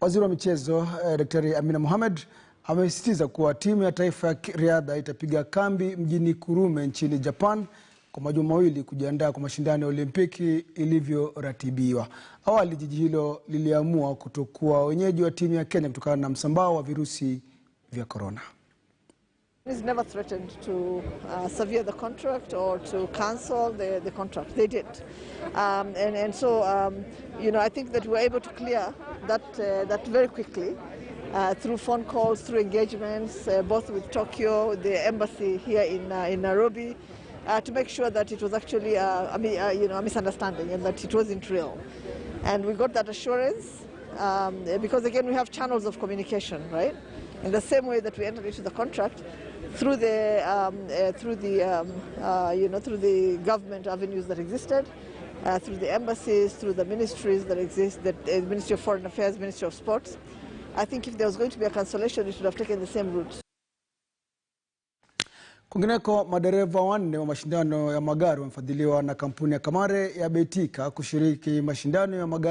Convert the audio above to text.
Waziri wa michezo Daktari Amina Mohamed amesisitiza kuwa timu ya taifa ya riadha itapiga kambi mjini Kurume nchini Japan kwa majuma mawili kujiandaa kwa mashindano ya Olimpiki ilivyoratibiwa. Awali jiji hilo liliamua kutokuwa wenyeji wa timu ya Kenya kutokana na msambao wa virusi vya corona. It's never threatened to sever the contract or to cancel the contract. They did. So I think that we were able to clear that very quickly through phone calls, through engagements, both with Tokyo, the embassy here in Nairobi, to make sure that it was actually a misunderstanding and that it wasn't real. And we got that assurance because, again, we have channels of communication, right? In the same way that we entered into the contract, through the government avenues that existed, through the embassies, through the ministries that exist, the Ministry of Foreign Affairs, Ministry of Sports. I think if there was going to be a cancellation, it should have taken the same route. Kwingineko, madereva wanne wa mashindano ya magari wamefadhiliwa na kampuni ya Kamare ya Betika kushiriki mashindano ya magari